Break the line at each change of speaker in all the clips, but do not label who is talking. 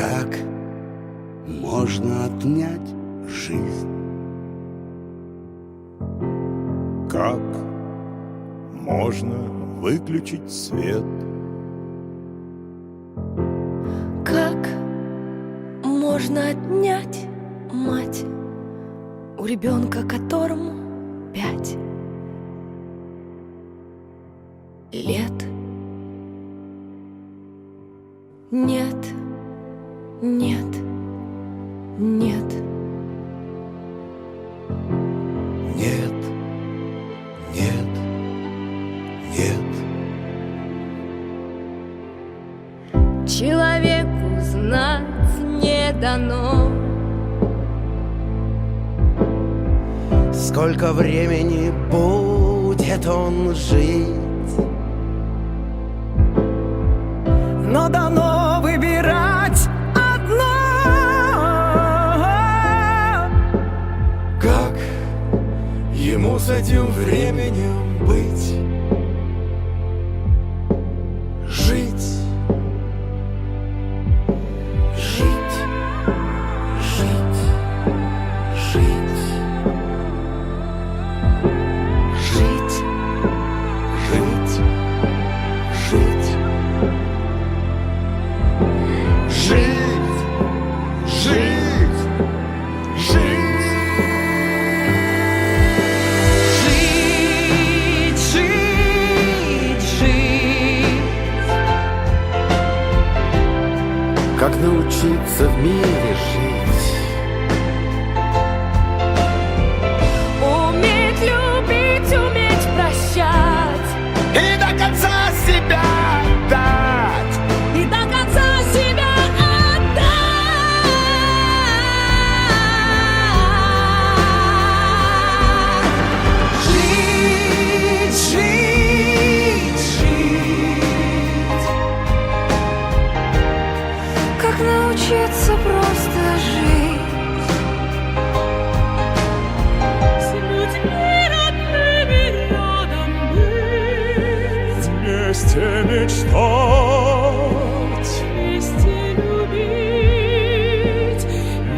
Как можно отнять жизнь?
Как можно выключить свет?
Как можно отнять мать у ребенка, которому 5 лет? Нет, нет, нет.
Нет, нет, нет.
Человеку знать не дано,
Сколько времени будет он жить?
Но дано выбирать одно.
Как ему с этим временем быть? Жить. Жить. Жить. Жить.
жить,
Жить. Жить. Жить. Жить. Жить.
Жить, жить, жить.
Как научиться в мире жить?
уметь любить, уметь прощать,
И до конца себя дать.
и до конца себя отдать.
Жить, жить, жить.
Как научиться просто жить с людьми родными рядом быть,
Вместе мечтать.
вместе любить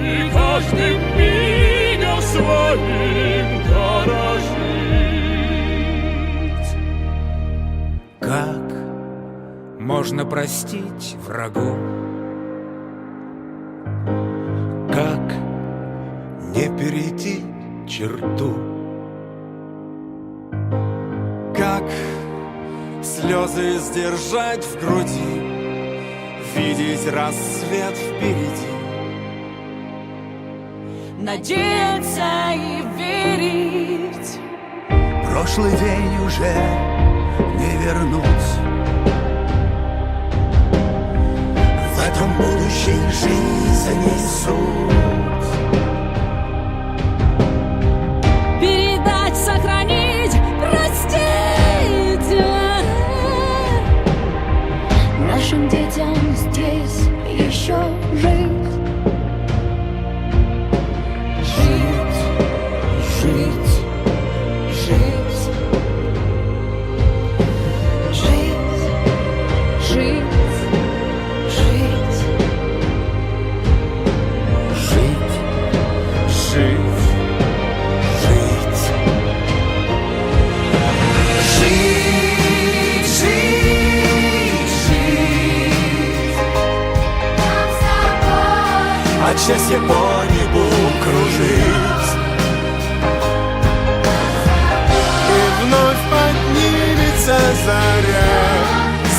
И каждым мигом своим дорожить.
Как можно простить врагу?
Как не перейти черту?
Как слезы сдержать в груди, видеть рассвет впереди.
надеяться и верить.
Прошлый день уже не вернуть. В этом будущей жизни суть.
Передать, сохранить, простить нашим детям здесь еще жить. Жить, жить, жить. Жить, жить, жить.
Жить,
Жить.
жить.
Жить, жить, жить.
От счастья по небу кружить. И вновь поднимется заря.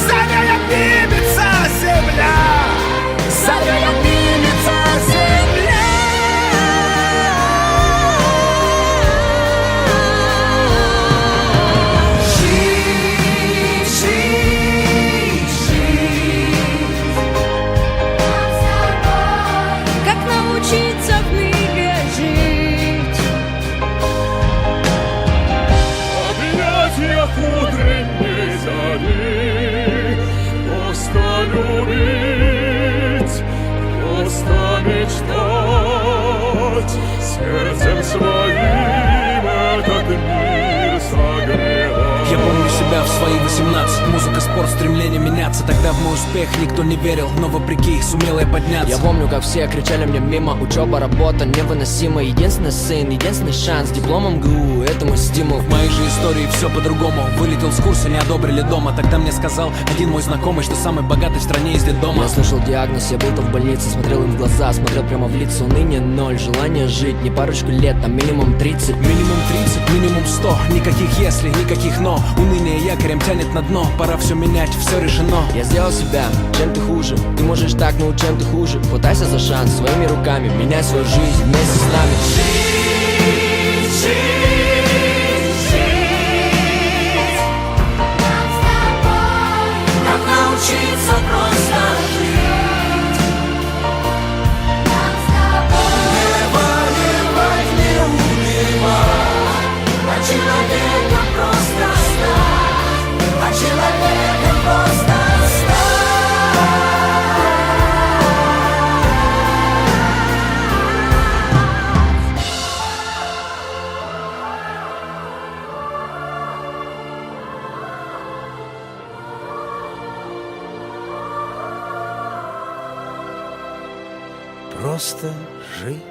Заря поднимется земля. Заря поднимется земля.
Жить, жить, жить.
Как научиться в мире жить?
свои 18. Музыка, спорт, стремление меняться. Тогда в мой успех никто не верил, но вопреки сумел я подняться.
Я помню, как все кричали мне мимо. Учеба, работа невыносима. Единственный сын, единственный шанс. Дипломом ГУ, это мой стимул.
В моей же истории все по-другому. Вылетел с курса, не одобрили дома. Тогда мне сказал один мой знакомый, что самый богатый в стране из детдома.
Я слышал диагноз, я был-то в больнице. Смотрел им в глаза, смотрел прямо в лицо. Уныние ноль, желание жить не парочку лет, а минимум 30.
Минимум 30, минимум 100. Никаких если, никаких но. Уныние якорем тянет на дно. Пора все менять, все решено.
Я сделал себя, чем ты хуже. Ты можешь так, но чем ты хуже. Хватайся за шанс своими руками. Меняй свою жизнь вместе с нами.
Как научиться просто жить? Нам с тобой не воевать, не убивать, а человеком просто стать, а человеком просто стать.
Просто жить.